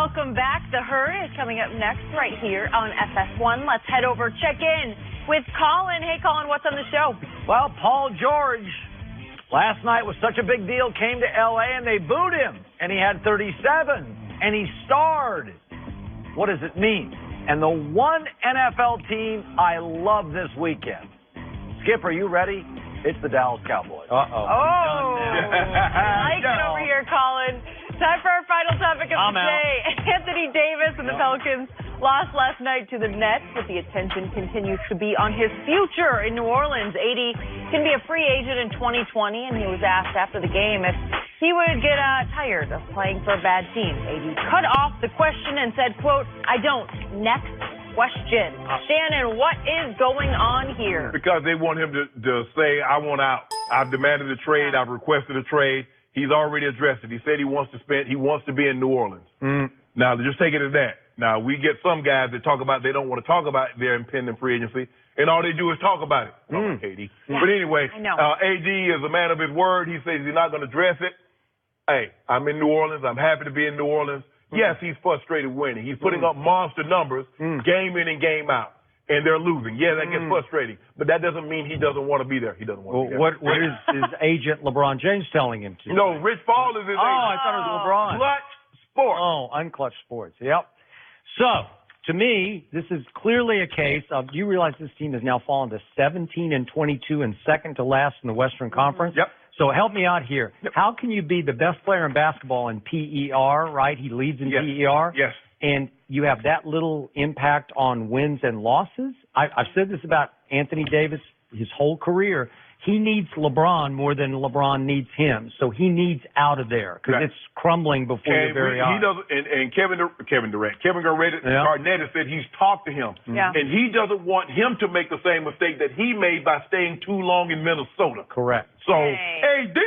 Welcome back. The Herd is coming up next right here on FS1. Let's head over, check in with Colin. Hey, Colin, what's on the show? Well, Paul George, last night was such a big deal, came to L.A. and they booed him, and he had 37, and he starred. What does it mean? And the one NFL team I love this weekend. Skip, are you ready? It's the Dallas Cowboys. Oh, I like it over here, Colin. Time for our final topic of the day. Anthony Davis and the Pelicans lost last night to the Nets, but the attention continues to be on his future in New Orleans. AD can be a free agent in 2020, and he was asked after the game if he would get tired of playing for a bad team. AD cut off the question and said, quote, "I don't. Next question." Shannon, what is going on here? Because they want him to say, "I want out. I've demanded a trade. I've requested a trade." He's already addressed it. He said he wants to be in New Orleans. Now, just take it as that. Now, we get some guys that talk about they don't want to talk about their impending free agency, and all they do is talk about it. AD. Yeah. But anyway, AD is a man of his word. He says he's not going to address it. Hey, I'm in New Orleans. I'm happy to be in New Orleans. Yes, he's frustrated winning. He's putting up monster numbers game in and game out, and they're losing. Yeah, that gets frustrating, but that doesn't mean he doesn't want to be there. He doesn't want to be there. What is his agent LeBron James telling him to? No, Rich Paul is his agent. I thought it was LeBron. Clutch Sports. Oh, Unclutch Sports. Yep. So, to me, this is clearly a case of, do you realize this team has now fallen to 17-22 and second to last in the Western Conference? Yep. So help me out here. Yep. How can you be the best player in basketball in PER, right? He leads in PER. Yes. And you have that little impact on wins and losses? I've said this about Anthony Davis his whole career. He needs LeBron more than LeBron needs him. So he needs out of there because it's crumbling before your very eyes. He doesn't, and Kevin Garnett has said he's talked to him. And he doesn't want him to make the same mistake that he made by staying too long in Minnesota. Correct. So, AD.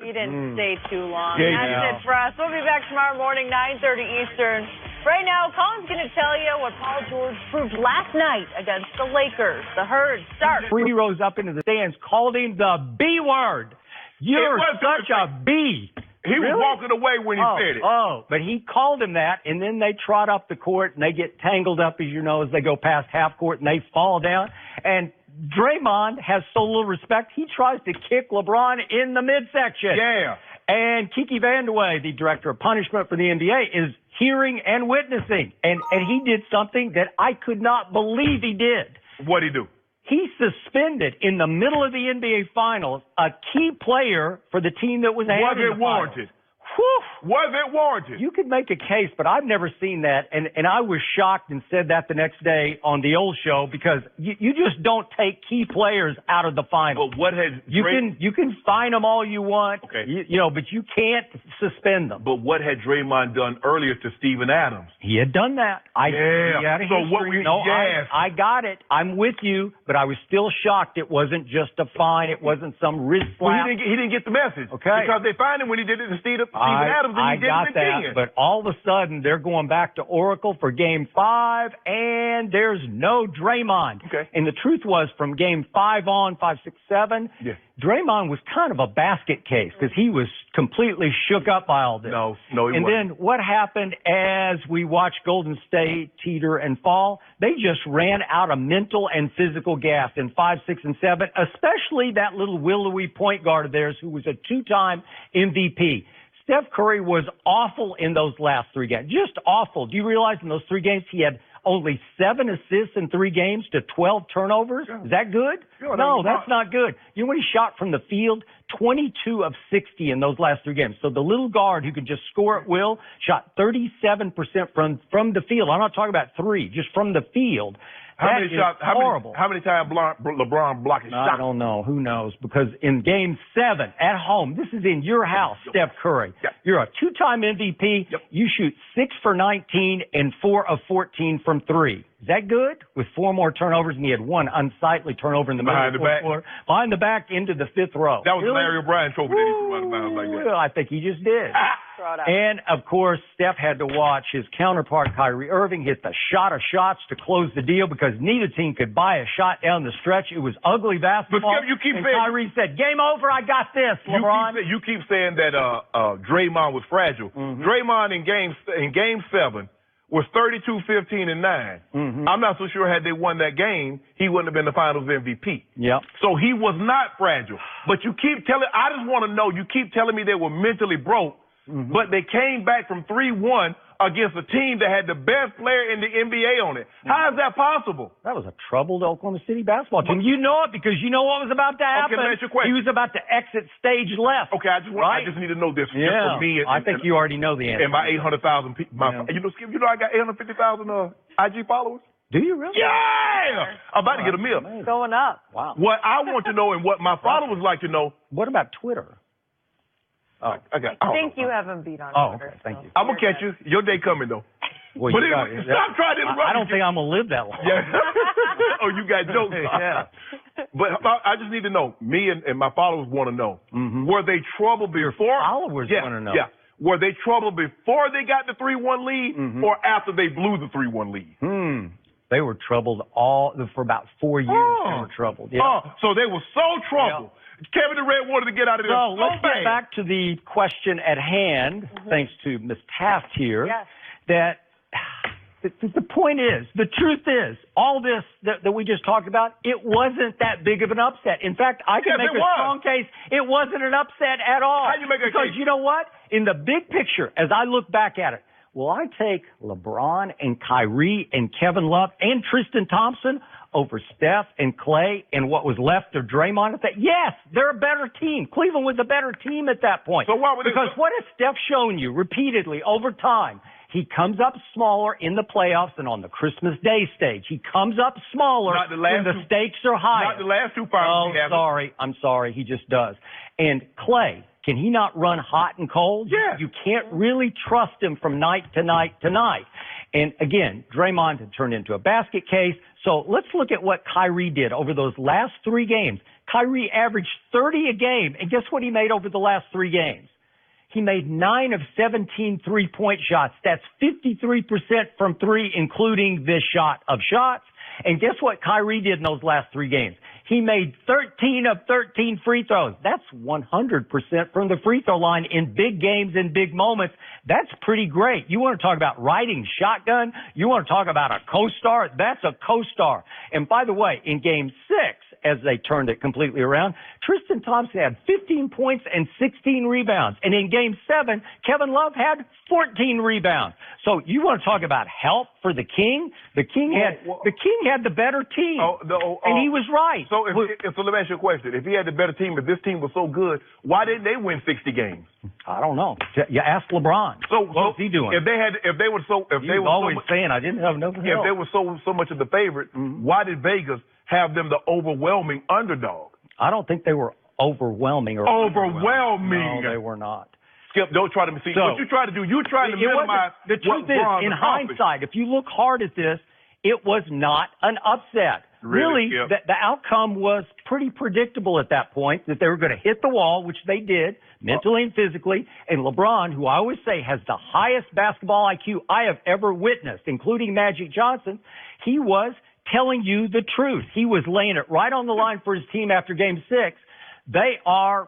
He didn't stay too long. That's it for us. We'll be back tomorrow morning, 9:30 Eastern. Right now, Colin's going to tell you what Paul George proved last night against the Lakers. The Herd starts. Three rows up into the stands, called him the B word. You're such a B. He was walking away when he said it. But he called him that, and then they trot up the court, and they get tangled up, as you know, as they go past half court, and they fall down. And Draymond has so little respect, he tries to kick LeBron in the midsection. Yeah. And Kiki Vandeweghe, the director of punishment for the NBA, is hearing and witnessing. And he did something that I could not believe he did. What'd he do? He suspended, in the middle of the NBA Finals, a key player for the team that was ahead in the warranted? Whew. Was it warranted? You could make a case, but I've never seen that. And I was shocked and said that the next day on the old show because you just don't take key players out of the finals. But what had you can fine them all you want, but you can't suspend them. But what had Draymond done earlier to Steven Adams? He had done that. I got it. I'm with you, but I was still shocked. It wasn't just a fine. It wasn't some wrist slap. Well, he didn't get the message. Okay. Because they fined him when he did it to Steven Adams, and he did it again. But all of a sudden, they're going back to Oracle for Game 5, and there's no Draymond. Okay. And the truth was, from Game 5 on, 5, 6, 7, Draymond was kind of a basket case because he was completely shook up by all this. No, he wasn't. And then what happened as we watched Golden State teeter and fall? They just ran out of mental and physical gas in 5, 6, and 7, especially that little willowy point guard of theirs who was a two-time MVP. Steph Curry was awful in those last 3 games. Just awful. Do you realize in those 3 games he had only 7 assists in 3 games to 12 turnovers? Is that good? No, that's not good. You know when he shot from the field? 22 of 60 in those last 3 games. So the little guard who could just score at will shot 37% from the field. I'm not talking about 3, just from the field. How many shots? Horrible. How many times LeBron blocked his shot? I don't know. Who knows? Because in Game 7 at home, this is in your house, Steph Curry. You're a 2-time MVP. You shoot 6 for 19 and 4 of 14 from 3. Is that good? With 4 more turnovers, and he had 1 unsightly turnover in the middle of the fourth quarter. Behind the back into the 5th row. That was Larry O'Brien trophy that he threw out of bounds like that. Well, I think he just did. Throw it out. And, of course, Steph had to watch his counterpart, Kyrie Irving, hit the shot of shots to close the deal because neither team could buy a shot down the stretch. It was ugly basketball. But Skip, you keep and saying, Kyrie said, game over, I got this, LeBron. You keep saying that Draymond was fragile. Mm-hmm. Draymond in game 7 was 32-15 and 9. Mm-hmm. I'm not so sure had they won that game, he wouldn't have been the Finals MVP. Yep. So he was not fragile. But you keep telling, I just want to know, you keep telling me they were mentally broke, but they came back from 3-1 against a team that had the best player in the NBA on it. How is that possible? That was a troubled Oklahoma City basketball team. You know it because you know what was about to happen. Okay, let me ask you a question. He was about to exit stage left. Okay, I just need to know this. Just Yeah, for me I think you already know the answer. And my 800,000 people. Skip, I got 850,000 IG followers. Do you really? Yeah! I'm about to get a meal. Going up. Wow. What I want to know and what my followers like to know. What about Twitter? Oh, I think you have him beat on Twitter. Okay, thank you. I'm going to catch you. Your day coming, though. Well, But anyway, stop trying to interrupt I don't me. think I'm going to live that long. Yeah. Oh, you got jokes. Yeah. But I just need to know. Me and my followers want to know. Mm-hmm. Were they troubled before? Followers want to know. Yeah. Were they troubled before they got the 3-1 lead or after they blew the 3-1 lead? They were troubled for about 4 years. They were troubled. Yeah. So they were so troubled. Yeah. Kevin Durant wanted to get out of there. So let's get back to the question at hand, thanks to Ms. Taft here, that the point is, the truth is, all this that we just talked about, it wasn't that big of an upset. In fact, I can make a strong case it wasn't an upset at all. How do you make a case? Because you know what? In the big picture, as I look back at it, will I take LeBron and Kyrie and Kevin Love and Tristan Thompson over Steph and Clay and what was left of Draymond at that? Yes, they're a better team. Cleveland was a better team at that point. So why would because what has Steph shown you repeatedly over time? He comes up smaller in the playoffs and on the Christmas Day stage. He comes up smaller when the stakes are higher. Not the last two finals. I'm sorry. He just does. And Clay, can he not run hot and cold? Yeah. You can't really trust him from night to night to night. And again, Draymond had turned into a basket case. So let's look at what Kyrie did over those last 3 games. Kyrie averaged 30 a game. And guess what he made over the last 3 games? He made 9 of 17 3-point shots. That's 53% from 3, including this shot of shots. And guess what Kyrie did in those last 3 games? He made 13 of 13 free throws. That's 100% from the free throw line in big games and big moments. That's pretty great. You want to talk about riding shotgun? You want to talk about a co-star? That's a co-star. And by the way, in game 6, as they turned it completely around, Tristan Thompson had 15 points and 16 rebounds. And in game 7, Kevin Love had 14 rebounds. So you want to talk about help for the King? The King had the better team. And he was right. So so let me ask you a question. If he had the better team, if this team was so good, why didn't they win 60 games? I don't know. You ask LeBron. So what's he doing? If they were always saying I didn't have enough help. If they were so much of the favorite, why did Vegas have them the overwhelming underdog? I don't think they were overwhelming or overwhelming. No, they were not. Skip, don't try to see what you try to do. You're trying to minimize. The truth is, in hindsight, if you look hard at this, it was not an upset. Really, the outcome was pretty predictable at that point, that they were going to hit the wall, which they did, mentally and physically. And LeBron, who I always say has the highest basketball IQ I have ever witnessed, including Magic Johnson, he was telling you the truth. He was laying it right on the line for his team after Game 6. They are...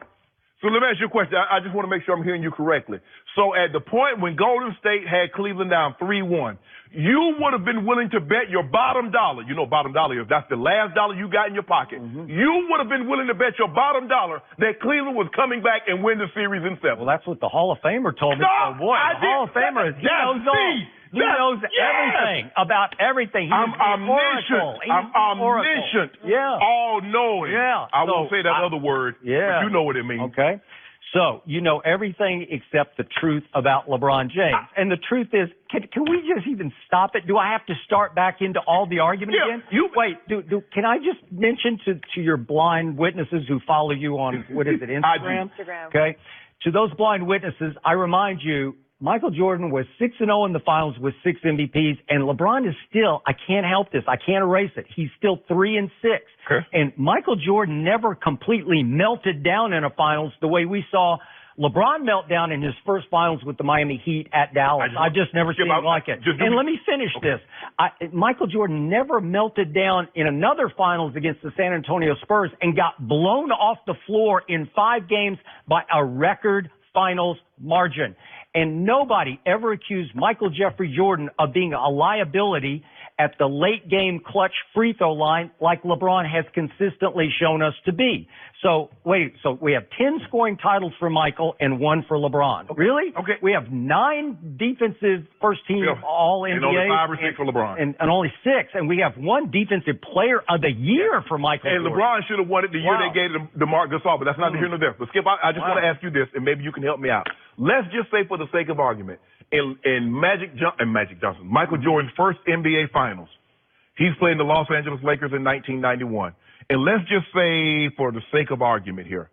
So let me ask you a question. I just want to make sure I'm hearing you correctly. So at the point when Golden State had Cleveland down 3-1, you would have been willing to bet your bottom dollar. You know, bottom dollar, if that's the last dollar you got in your pocket, you would have been willing to bet your bottom dollar that Cleveland was coming back and win the series in 7. Well, that's what the Hall of Famer told me. No, boy, the Hall of Famer he knows all. He knows everything about everything. I'm omniscient. I'm omniscient. Yeah. All knowing. Yeah. I won't say that other word. Yeah. But you know what it means. Okay. So you know everything except the truth about LeBron James. And the truth is, can we just even stop it? Do I have to start back into all the argument again? Wait, can I just mention to your blind witnesses who follow you on, what is it, Instagram? Instagram. Okay. To those blind witnesses, I remind you, Michael Jordan was 6-0 in the finals with 6 MVPs, and LeBron is still, I can't help this, I can't erase it, he's still 3-6. Okay. And Michael Jordan never completely melted down in a finals the way we saw LeBron meltdown in his first finals with the Miami Heat at Dallas. I've just never seen like it. And let me finish this. Michael Jordan never melted down in another finals against the San Antonio Spurs and got blown off the floor in 5 games by a record finals margin. And nobody ever accused Michael Jeffrey Jordan of being a liability at the late game clutch free throw line like LeBron has consistently shown us to be. So we have 10 scoring titles for Michael and 1 for LeBron. Okay. Really? Okay. We have 9 defensive first team all NBA. And only 5 or 6 for LeBron. And only 6. And we have 1 defensive player of the year for Michael And Jordan. LeBron should have won it the year they gave it to Marc Gasol, but that's not the here nor there. But Skip, I just want to ask you this, and maybe you can help me out. Let's just say, for the sake of argument, in Michael Jordan's first NBA Finals, he's playing the Los Angeles Lakers in 1991. And let's just say, for the sake of argument here,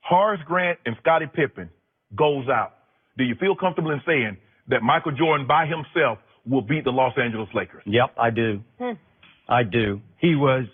Horace Grant and Scottie Pippen goes out. Do you feel comfortable in saying that Michael Jordan by himself will beat the Los Angeles Lakers? Yep, I do. I do. He was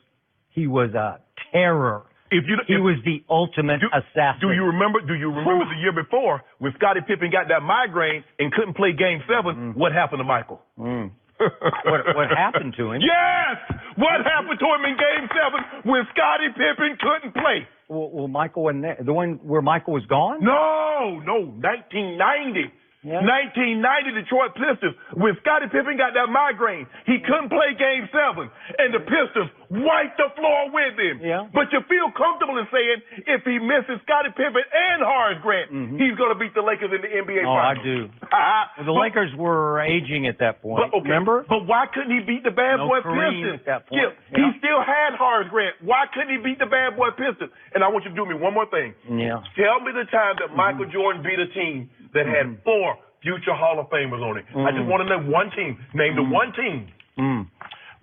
a terror. He was the ultimate assassin. Do you remember the year before when Scottie Pippen got that migraine and couldn't play Game 7? What happened to Michael? What happened to him? Yes! What happened to him in Game 7 when Scottie Pippen couldn't play? Well, Michael wasn't there. The one where Michael was gone? No, 1990. Yeah. 1990 Detroit Pistons, when Scottie Pippen got that migraine, he couldn't play Game 7, and the Pistons wiped the floor with him. Yeah. But you feel comfortable in saying if he misses Scottie Pippen and Horace Grant, he's going to beat the Lakers in the NBA Finals. I do. The Lakers were aging at that point. Remember? But why couldn't he beat the bad boy Pistons? At that point. He still had Horace Grant. Why couldn't he beat the bad boy Pistons? And I want you to do me one more thing. Yeah. Tell me the time that Michael Jordan beat a team that had 4 future Hall of Famers on it. I just want to know one team. Name the one team.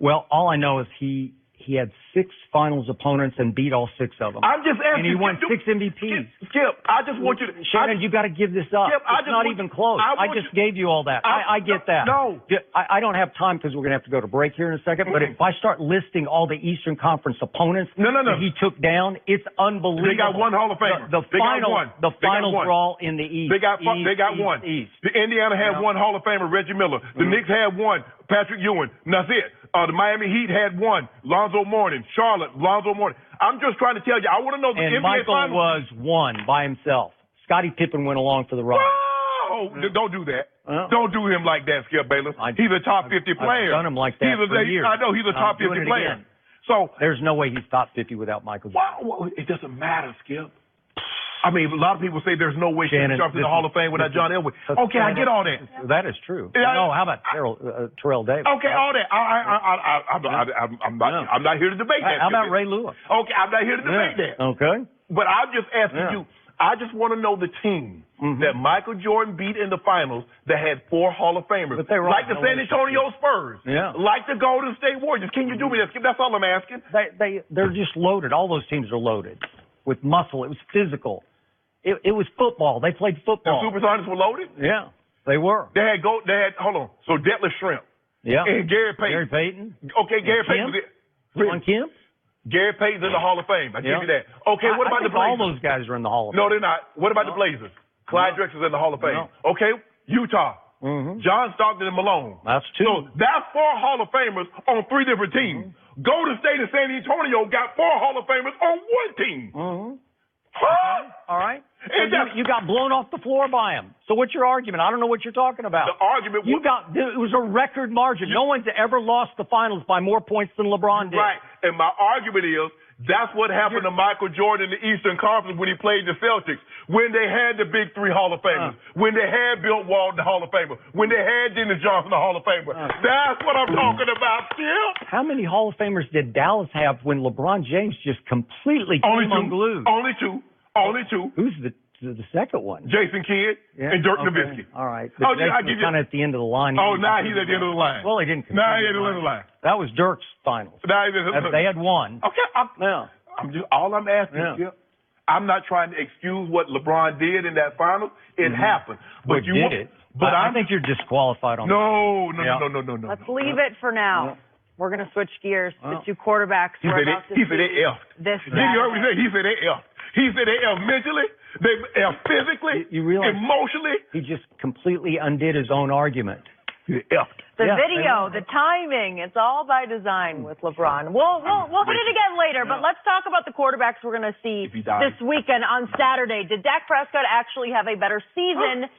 Well, all I know is he had 6 finals opponents and beat all 6 of them. I'm just asking. And he won 6 MVPs. Skip, I just want you to. Shannon, you got to give this up. Skip, it's not even close. I just gave you all that. I get that. No. I don't have time because we're going to have to go to break here in a second. But if I start listing all the Eastern Conference opponents that he took down, it's unbelievable. They got 1 Hall of Famer. The finals were all in the East. They got 1. East. The Indiana had 1 Hall of Famer, Reggie Miller. The Knicks had 1, Patrick Ewing. And that's it. The Miami Heat had 1, Lonzo Mourning. Charlotte, Lonzo Mourning. I'm just trying to tell you, I want to know the NBA Michael Finals. was 1 by himself. Scottie Pippen went along for the ride. Oh, don't do that. Don't do him like that, Skip Bayless. He's a top 50 player. I've done him like that for years. I know he's a top 50 player. So there's no way he's top 50 without Michael Jordan. Well, it doesn't matter, Skip. I mean, a lot of people say there's no way she can jump in the Hall of Fame without John Elway. Okay, I get all that. That is true. No, how about Terrell Davis? Okay, all that. I'm not here to debate that. How about Ray Lewis? Okay, I'm not here to debate that. Okay. But I'm just asking you. I just want to know the team that Michael Jordan beat in the finals that had 4 Hall of Famers, like the San Antonio Spurs, like the Golden State Warriors. Can you do me that, Skip? That's all I'm asking. They're just loaded. All those teams are loaded with muscle. It was physical. It was football. They played football. The Supersonics were loaded? Yeah, they were. They had hold on. So Detlef Shrimp. Yeah. And Gary Payton. Gary Payton. Okay, Gary Payton was it. Ron Kemp. Gary Payton's in the Hall of Fame. I give you that. Okay, what about the Blazers? All those guys are in the Hall of Fame. No, they're not. What about the Blazers? Clyde Drexler's in the Hall of Fame. Okay, Utah. John Stockton and Malone. That's 2. So that's 4 Hall of Famers on 3 different teams. Golden State and San Antonio got 4 Hall of Famers on 1 team. All right. So you got blown off the floor by him. So what's your argument? I don't know what you're talking about. The argument it was a record margin. No one's ever lost the finals by more points than LeBron did. Right. And my argument is that's what happened to Michael Jordan in the Eastern Conference when he played the Celtics, when they had the big 3 Hall of Famers, when they had Bill Walton, the Hall of Famer, when they had Dennis Johnson, the Hall of Famer. That's what I'm talking about, Skip. How many Hall of Famers did Dallas have when LeBron James just completely came unglued? Only 2. Only 2. Who's the second one? Jason Kidd and Dirk Nowitzki. All right. I give you kind of at the end of the line. Now he's at the end of the line. Well, he didn't. Now he's at the end of the line. That was Dirk's finals. They had 1. Okay. All I'm asking is, I'm not trying to excuse what LeBron did in that finals. It happened. But you did it. But I think you're disqualified on that. No. Let's leave it for now. We're going to switch gears. The 2 quarterbacks. He said they effed. This Did you hear what he said? He said they effed. He said they effed mentally. They physically, you realize emotionally. he just completely undid his own argument. The video, the timing, it's all by design with LeBron. We'll hit it again later, but let's talk about the quarterbacks we're going to see this weekend on Saturday. Did Dak Prescott actually have a better season